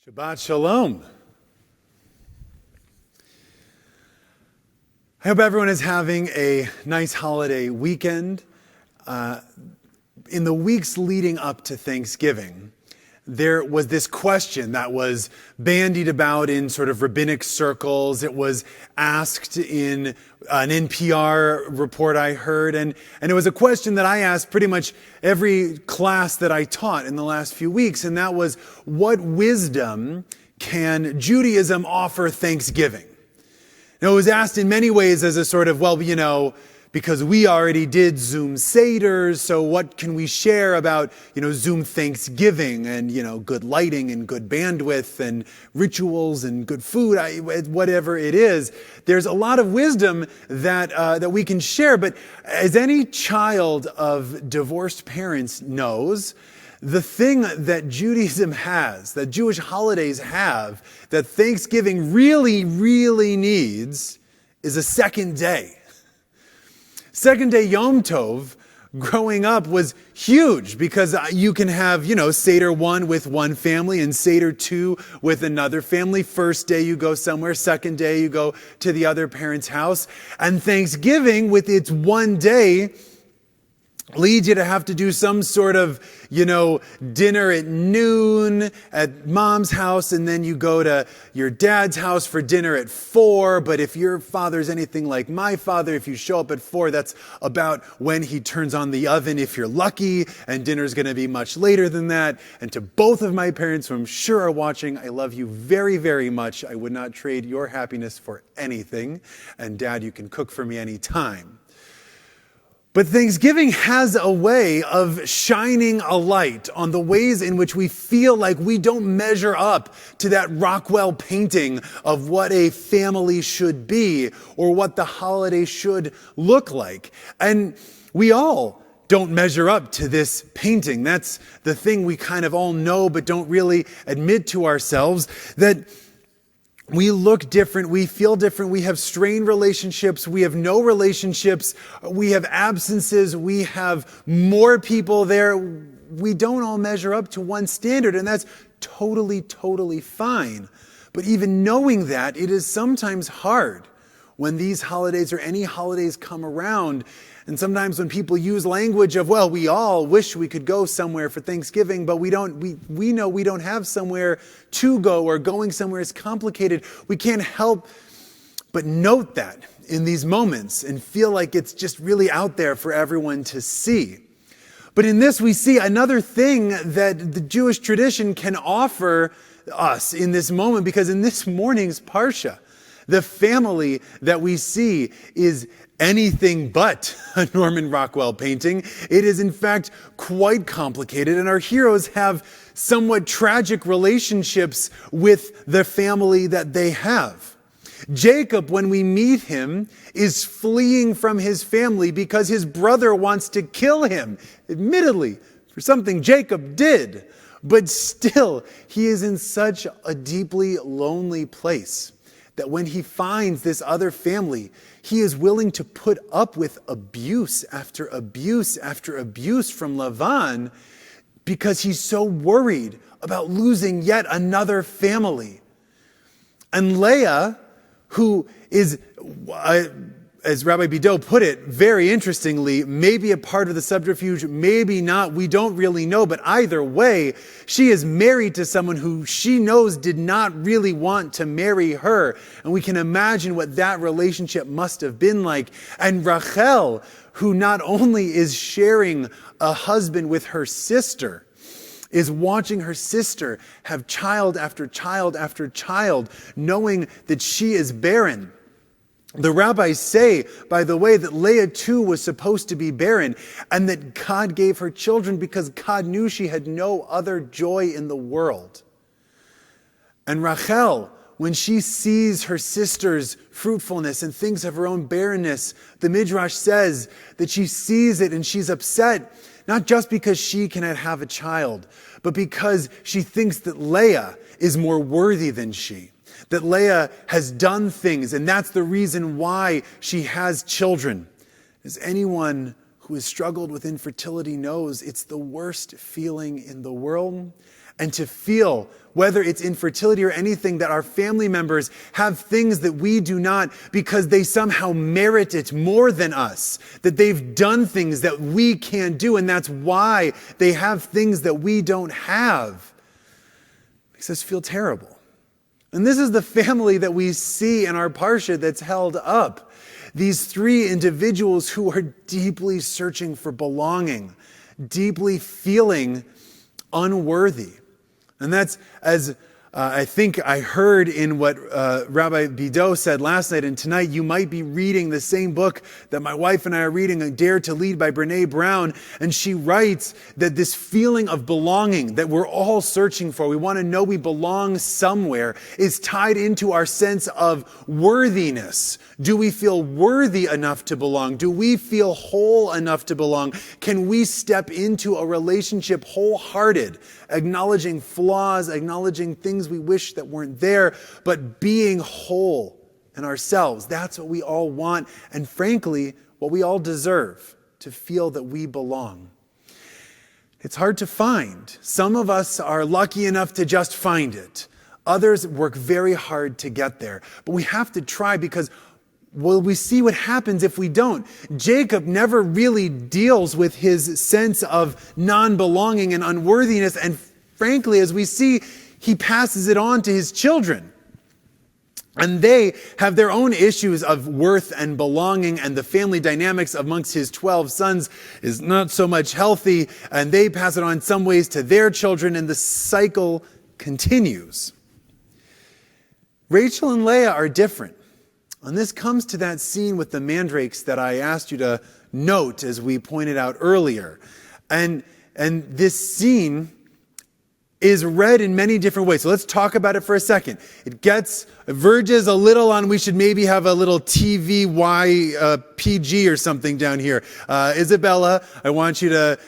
Shabbat Shalom. I hope everyone is having a nice holiday weekend. In the weeks leading up to Thanksgiving, there was this question that was bandied about in sort of rabbinic circles. It was asked in an NPR report I heard, and it was a question that I asked pretty much every class that I taught in the last few weeks, and that was, what wisdom can Judaism offer Thanksgiving? Now, it was asked in many ways as a sort of, because we already did Zoom Seders, so what can we share about, Zoom Thanksgiving and, good lighting and good bandwidth and rituals and good food, whatever it is. There's a lot of wisdom that we can share, but as any child of divorced parents knows, the thing that Judaism has, that Jewish holidays have, that Thanksgiving really, really needs is a second day. Second day Yom Tov, growing up, was huge because you can have, Seder 1 with one family and Seder 2 with another family. First day you go somewhere, second day you go to the other parent's house. And Thanksgiving, with its one day, leads you to have to do some sort of, dinner at noon at mom's house, and then you go to your dad's house for dinner at 4. But if your father's anything like my father, if you show up at 4, that's about when he turns on the oven, if you're lucky, and dinner's going to be much later than that. And to both of my parents, who I'm sure are watching, I love you very, very much. I would not trade your happiness for anything. And Dad, you can cook for me anytime. But Thanksgiving has a way of shining a light on the ways in which we feel like we don't measure up to that Rockwell painting of what a family should be or what the holiday should look like. And we all don't measure up to this painting. That's the thing we kind of all know but don't really admit to ourselves, that we look different, we feel different, we have strained relationships, we have no relationships, we have absences, we have more people there. We don't all measure up to one standard, and that's totally, totally fine. But even knowing that, it is sometimes hard when these holidays or any holidays come around. And sometimes when people use language of, we all wish we could go somewhere for Thanksgiving, but we know we don't have somewhere to go, or going somewhere is complicated. We can't help but note that in these moments and feel like it's just really out there for everyone to see. But in this, we see another thing that the Jewish tradition can offer us in this moment, because in this morning's Parsha, the family that we see is anything but a Norman Rockwell painting. It is, in fact, quite complicated, and our heroes have somewhat tragic relationships with the family that they have. Jacob, when we meet him, is fleeing from his family because his brother wants to kill him, admittedly, for something Jacob did. But still, he is in such a deeply lonely place that when he finds this other family, he is willing to put up with abuse after abuse after abuse from Lavan because he's so worried about losing yet another family. And Leah, who is, as Rabbi Bido put it very interestingly, maybe a part of the subterfuge, maybe not, we don't really know, but either way, she is married to someone who she knows did not really want to marry her. And we can imagine what that relationship must have been like. And Rachel, who not only is sharing a husband with her sister, is watching her sister have child after child after child, knowing that she is barren. The rabbis say, by the way, that Leah too was supposed to be barren, and that God gave her children because God knew she had no other joy in the world. And Rachel, when she sees her sister's fruitfulness and thinks of her own barrenness, the Midrash says that she sees it and she's upset, not just because she cannot have a child, but because she thinks that Leah is more worthy than she. That Leah has done things, and that's the reason why she has children. As anyone who has struggled with infertility knows, it's the worst feeling in the world. And to feel whether it's infertility or anything, that our family members have things that we do not because they somehow merit it more than us, that they've done things that we can't do, and that's why they have things that we don't have. It makes us feel terrible. And this is the family that we see in our parsha that's held up. These three individuals who are deeply searching for belonging, deeply feeling unworthy. And that's, as I think I heard in what Rabbi Bido said last night, and tonight you might be reading the same book that my wife and I are reading, Dare to Lead by Brene Brown, and she writes that this feeling of belonging that we're all searching for, we want to know we belong somewhere, is tied into our sense of worthiness. Do we feel worthy enough to belong? Do we feel whole enough to belong? Can we step into a relationship wholehearted, acknowledging flaws, acknowledging things we wish that weren't there, but being whole in ourselves? That's what we all want, and frankly, what we all deserve, to feel that we belong. It's hard to find. Some of us are lucky enough to just find it. Others work very hard to get there. But we have to try, because we see what happens if we don't. Jacob never really deals with his sense of non-belonging and unworthiness. And frankly, as we see, he passes it on to his children. And they have their own issues of worth and belonging, and the family dynamics amongst his 12 sons is not so much healthy, and they pass it on in some ways to their children, and the cycle continues. Rachel and Leah are different. And this comes to that scene with the mandrakes that I asked you to note as we pointed out earlier. And this scene is read in many different ways. So let's talk about it for a second. It verges a little on, we should maybe have a little TVY PG or something down here. Isabella, I want you to,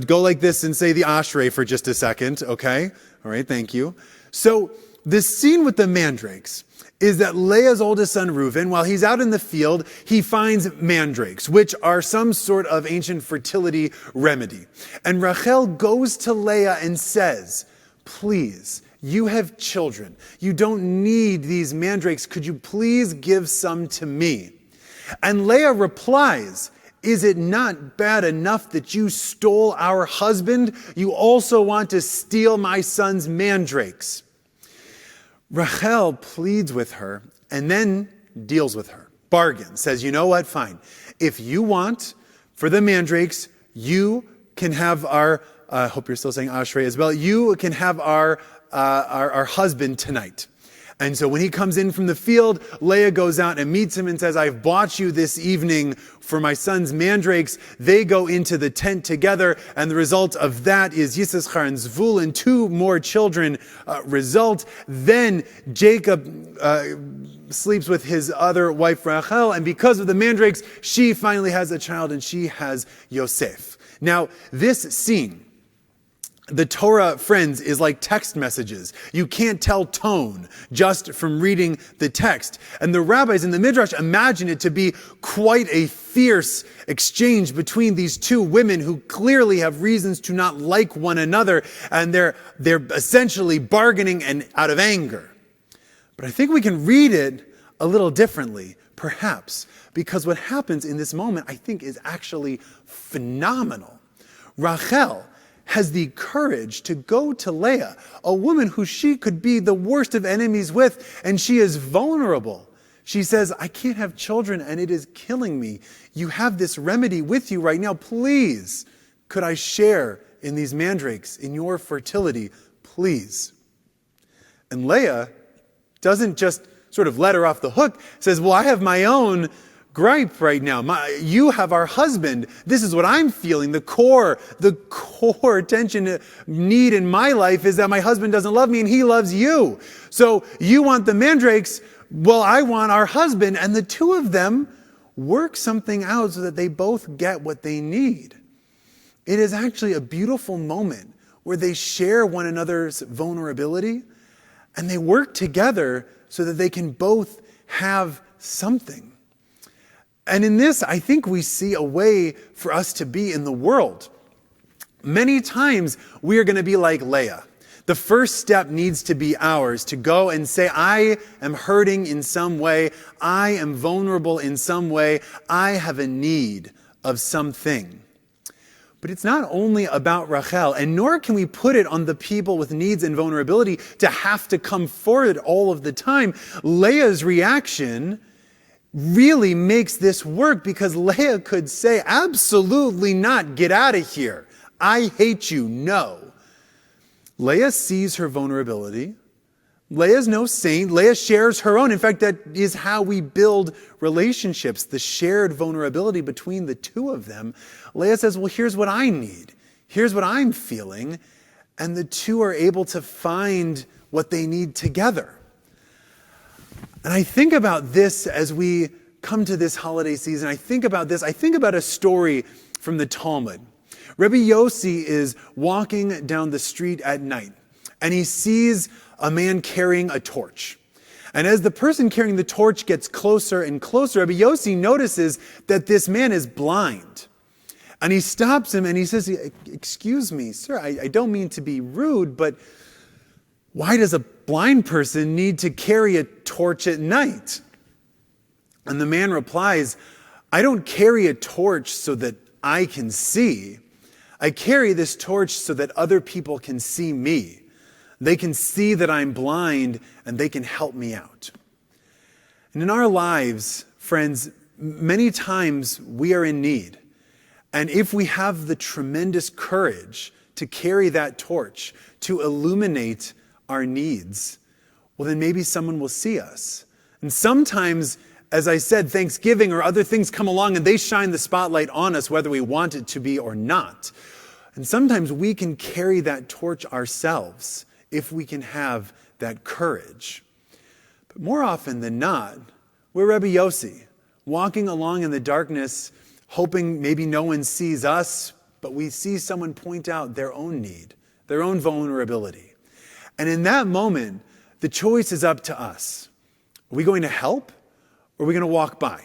go like this and say the Ashrei for just a second, okay? All right, thank you. So this scene with the mandrakes is that Leah's oldest son, Reuben, while he's out in the field, he finds mandrakes, which are some sort of ancient fertility remedy. And Rachel goes to Leah and says, please, you have children. You don't need these mandrakes. Could you please give some to me? And Leah replies, is it not bad enough that you stole our husband? You also want to steal my son's mandrakes. Rachel pleads with her and then deals with her. Bargains. Says, you know what? Fine. If you want for the mandrakes, you can have our, I hope you're still saying Ashrei as well, you can have our husband tonight. And so when he comes in from the field, Leah goes out and meets him and says, I've bought you this evening for my son's mandrakes. They go into the tent together, and the result of that is Yisachar and Zvul, and 2 more children result. Then Jacob sleeps with his other wife Rachel, and because of the mandrakes, she finally has a child, and she has Yosef. Now, this scene, the Torah, friends, is like text messages. You can't tell tone just from reading the text. And the rabbis in the Midrash imagine it to be quite a fierce exchange between these 2 women who clearly have reasons to not like one another, and they're essentially bargaining and out of anger. But I think we can read it a little differently, perhaps, because what happens in this moment, I think, is actually phenomenal. Rachel has the courage to go to Leah, a woman who she could be the worst of enemies with, and she is vulnerable. She says, I can't have children and it is killing me. You have this remedy with you right now. Please, could I share in these mandrakes, in your fertility? Please. And Leah doesn't just sort of let her off the hook, says, well, I have my own gripe right now. You have our husband. This is what I'm feeling. The core tension need in my life is that my husband doesn't love me and he loves you. So you want the mandrakes. Well, I want our husband. And the 2 of them work something out so that they both get what they need. It is actually a beautiful moment where they share one another's vulnerability and they work together so that they can both have something. And in this, I think we see a way for us to be in the world. Many times we are going to be like Leah. The first step needs to be ours, to go and say, I am hurting in some way. I am vulnerable in some way. I have a need of something. But it's not only about Rachel, and nor can we put it on the people with needs and vulnerability to have to come forward all of the time. Leah's reaction really makes this work, because Leah could say, absolutely not, get out of here. I hate you, no. Leah sees her vulnerability. Leah's no saint. Leah shares her own. In fact, that is how we build relationships, the shared vulnerability between the two of them. Leah says, well, here's what I need. Here's what I'm feeling. And the two are able to find what they need together. And I think about this as we come to this holiday season. I think about this. I think about a story from the Talmud. Rabbi Yossi is walking down the street at night, and he sees a man carrying a torch. And as the person carrying the torch gets closer and closer, Rabbi Yossi notices that this man is blind. And he stops him and he says, excuse me, sir, I don't mean to be rude, but why does a blind person need to carry a torch at night? And the man replies, I don't carry a torch so that I can see. I carry this torch so that other people can see me. They can see that I'm blind and they can help me out. And in our lives, friends, many times we are in need. And if we have the tremendous courage to carry that torch, to illuminate our needs, well, then maybe someone will see us. And sometimes, as I said, Thanksgiving or other things come along and they shine the spotlight on us, whether we want it to be or not. And sometimes we can carry that torch ourselves if we can have that courage. But more often than not, we're Rabbi Yossi, walking along in the darkness, hoping maybe no one sees us, but we see someone point out their own need, their own vulnerability. And in that moment, the choice is up to us. Are we going to help, or are we going to walk by?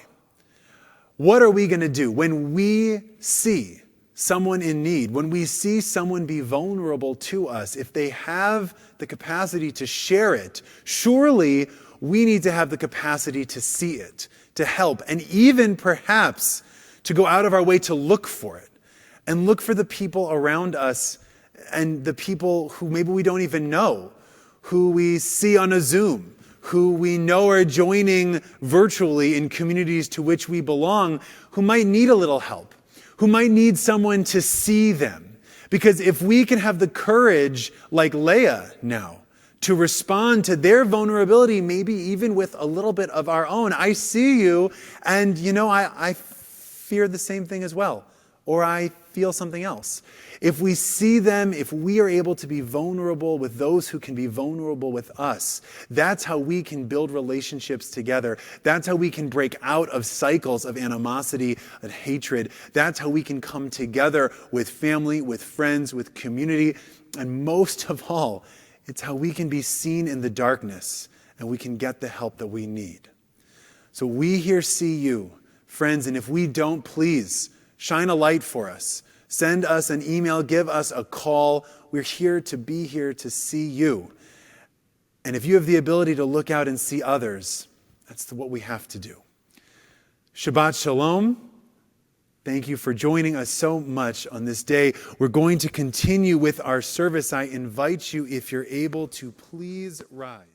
What are we going to do when we see someone in need, when we see someone be vulnerable to us? If they have the capacity to share it, surely we need to have the capacity to see it, to help, and even perhaps to go out of our way to look for it, and look for the people around us and the people who maybe we don't even know, who we see on a Zoom, who we know are joining virtually in communities to which we belong, who might need a little help, who might need someone to see them. Because if we can have the courage, like Leah now, to respond to their vulnerability, maybe even with a little bit of our own. I see you, and I fear the same thing as well, or I feel something else. If we see them, if we are able to be vulnerable with those who can be vulnerable with us, that's how we can build relationships together. That's how we can break out of cycles of animosity and hatred. That's how we can come together with family, with friends, with community. And most of all, it's how we can be seen in the darkness and we can get the help that we need. So we here see you, friends, and if we don't, please shine a light for us. Send us an email, give us a call. We're here to see you. And if you have the ability to look out and see others, that's what we have to do. Shabbat Shalom. Thank you for joining us so much on this day. We're going to continue with our service. I invite you, if you're able, to please rise.